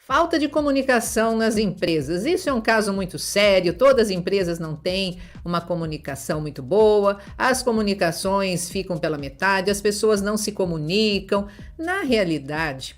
Falta de comunicação nas empresas. Isso é um caso muito sério. Todas as empresas não têm uma comunicação muito boa, as comunicações ficam pela metade, as pessoas não se comunicam. Na realidade,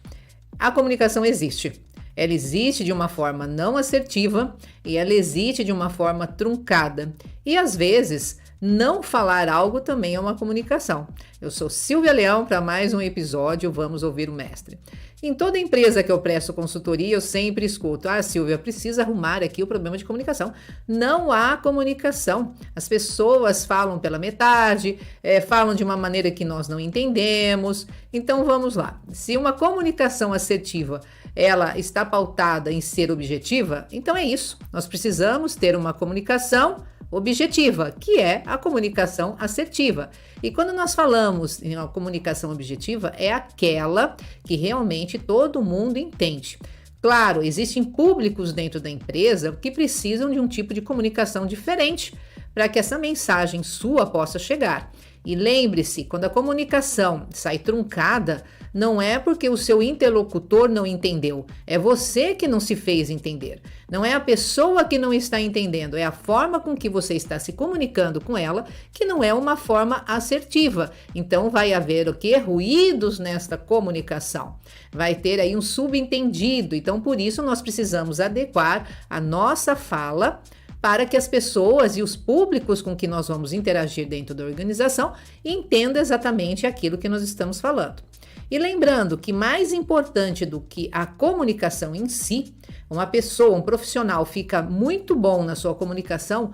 a comunicação existe. Ela existe de uma forma não assertiva e ela existe de uma forma truncada. E às vezes, não falar algo também é uma comunicação. Eu sou Silvia Leão para mais um episódio Vamos Ouvir o Mestre. Em toda empresa que eu presto consultoria, eu sempre escuto: Silvia, precisa arrumar aqui o problema de comunicação. Não há comunicação. As pessoas falam pela metade, falam de uma maneira que nós não entendemos. Então vamos lá. Se uma comunicação assertiva ela está pautada em ser objetiva, então é isso. Nós precisamos ter uma comunicação objetiva, que é a comunicação assertiva. E quando nós falamos em uma comunicação objetiva, é aquela que realmente todo mundo entende. Claro, existem públicos dentro da empresa que precisam de um tipo de comunicação diferente para que essa mensagem sua possa chegar. E lembre-se, quando a comunicação sai truncada, não é porque o seu interlocutor não entendeu, é você que não se fez entender. Não é a pessoa que não está entendendo, é a forma com que você está se comunicando com ela que não é uma forma assertiva. Então vai haver o quê? Ruídos nesta comunicação. Vai ter aí um subentendido. Então por isso nós precisamos adequar a nossa fala para que as pessoas e os públicos com que nós vamos interagir dentro da organização entendam exatamente aquilo que nós estamos falando. E lembrando que mais importante do que a comunicação em si, uma pessoa, um profissional fica muito bom na sua comunicação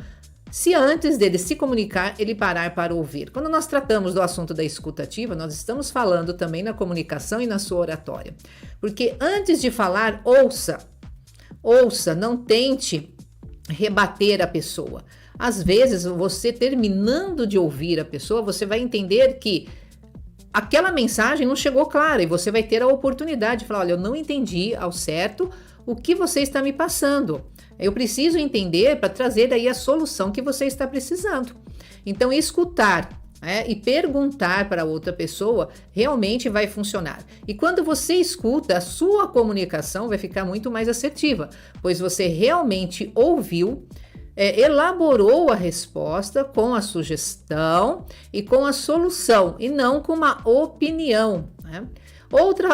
se antes dele se comunicar, ele parar para ouvir. Quando nós tratamos do assunto da escuta ativa, nós estamos falando também na comunicação e na sua oratória. Porque antes de falar, ouça, não tente rebater a pessoa. Às vezes, você terminando de ouvir a pessoa, você vai entender que aquela mensagem não chegou clara e você vai ter a oportunidade de falar: olha, eu não entendi ao certo o que você está me passando. Eu preciso entender para trazer aí a solução que você está precisando. Então, escutar e perguntar para outra pessoa realmente vai funcionar. E quando você escuta, a sua comunicação vai ficar muito mais assertiva, pois você realmente ouviu, elaborou a resposta com a sugestão e com a solução, e não com uma opinião, né?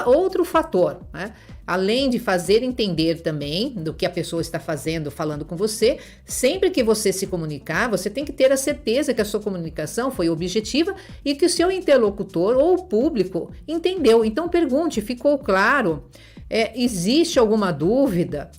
Outro fator, né? Além de fazer entender também do que a pessoa está falando com você, sempre que você se comunicar, você tem que ter a certeza que a sua comunicação foi objetiva e que o seu interlocutor ou o público entendeu. Então pergunte: ficou claro? Existe alguma dúvida?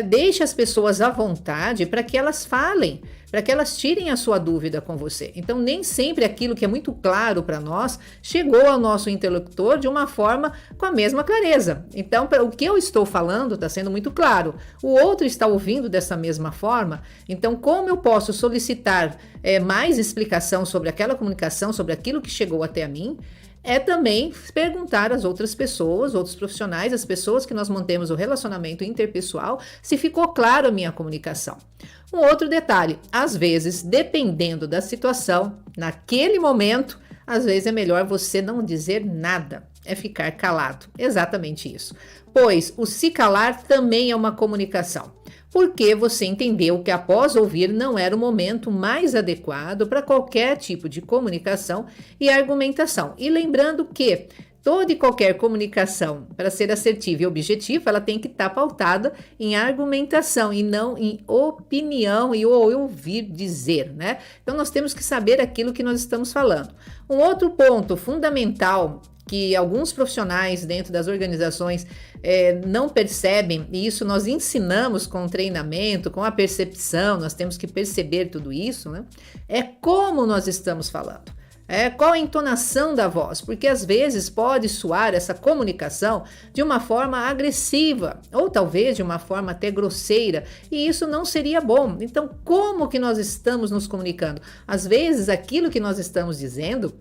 Deixe as pessoas à vontade para que elas falem, para que elas tirem a sua dúvida com você. Então, nem sempre aquilo que é muito claro para nós chegou ao nosso interlocutor de uma forma com a mesma clareza. Então, o que eu estou falando está sendo muito claro. O outro está ouvindo dessa mesma forma. Então, como eu posso solicitar mais explicação sobre aquela comunicação, sobre aquilo que chegou até a mim? É também perguntar às outras pessoas, outros profissionais, as pessoas que nós mantemos o relacionamento interpessoal, se ficou claro a minha comunicação. Um outro detalhe: às vezes, dependendo da situação, naquele momento, às vezes é melhor você não dizer nada, é ficar calado. Exatamente isso. Pois o se calar também é uma comunicação. Porque você entendeu que após ouvir não era o momento mais adequado para qualquer tipo de comunicação e argumentação. E lembrando que toda e qualquer comunicação, para ser assertiva e objetiva, ela tem que estar pautada em argumentação e não em opinião e ou ouvir dizer, né? Então nós temos que saber aquilo que nós estamos falando. Um outro ponto fundamental que alguns profissionais dentro das organizações não percebem, e isso nós ensinamos com o treinamento, com a percepção, nós temos que perceber tudo isso, né? É como nós estamos falando. Qual a entonação da voz? Porque às vezes pode soar essa comunicação de uma forma agressiva, ou talvez de uma forma até grosseira, e isso não seria bom. Então, como que nós estamos nos comunicando? Às vezes aquilo que nós estamos dizendo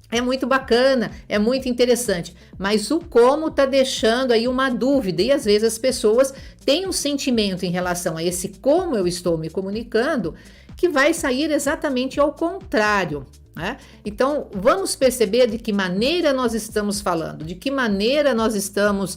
é muito bacana, é muito interessante, mas o como está deixando aí uma dúvida, e às vezes as pessoas têm um sentimento em relação a esse como eu estou me comunicando, que vai sair exatamente ao contrário. né? Então, vamos perceber de que maneira nós estamos falando, de que maneira nós estamos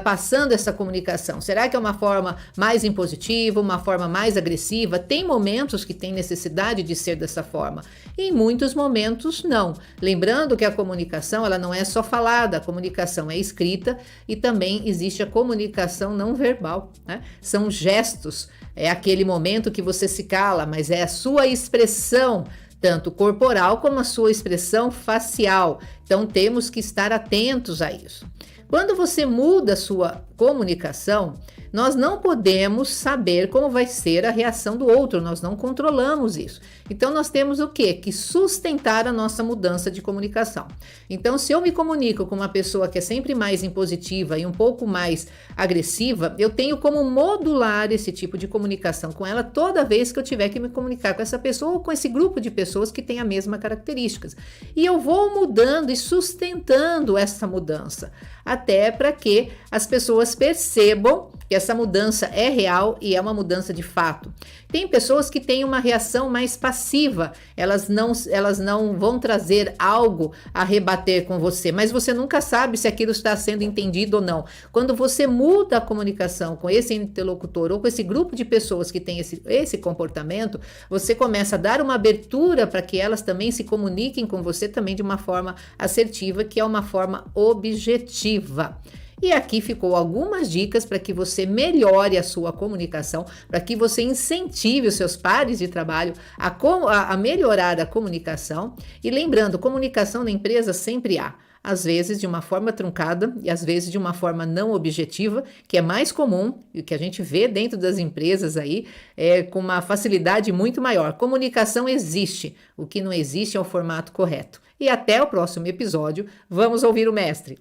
passando essa comunicação. Será que é uma forma mais impositiva, uma forma mais agressiva? Tem momentos que tem necessidade de ser dessa forma, e em muitos momentos não. Lembrando que a comunicação, ela não é só falada, a comunicação é escrita e também existe a comunicação não verbal, né? São gestos, é aquele momento que você se cala, mas é a sua expressão, tanto corporal como a sua expressão facial. Então, temos que estar atentos a isso. Quando você muda a sua comunicação, nós não podemos saber como vai ser a reação do outro, nós não controlamos isso. Então, nós temos o quê? Que sustentar a nossa mudança de comunicação. Então, se eu me comunico com uma pessoa que é sempre mais impositiva e um pouco mais agressiva, eu tenho como modular esse tipo de comunicação com ela toda vez que eu tiver que me comunicar com essa pessoa ou com esse grupo de pessoas que tem a mesma características. E eu vou mudando e sustentando essa mudança, até para que as pessoas percebam que essa mudança é real e é uma mudança de fato. Tem pessoas que têm uma reação mais passiva, elas não vão trazer algo a rebater com você, mas você nunca sabe se aquilo está sendo entendido ou não. Quando você muda a comunicação com esse interlocutor ou com esse grupo de pessoas que tem esse comportamento, você começa a dar uma abertura para que elas também se comuniquem com você também de uma forma assertiva, que é uma forma objetiva. E aqui ficou algumas dicas para que você melhore a sua comunicação, para que você incentive os seus pares de trabalho a melhorar a comunicação. E lembrando, comunicação na empresa sempre há. Às vezes de uma forma truncada e às vezes de uma forma não objetiva, que é mais comum e que a gente vê dentro das empresas aí, com uma facilidade muito maior. Comunicação existe, o que não existe é o formato correto. E até o próximo episódio, vamos ouvir o mestre.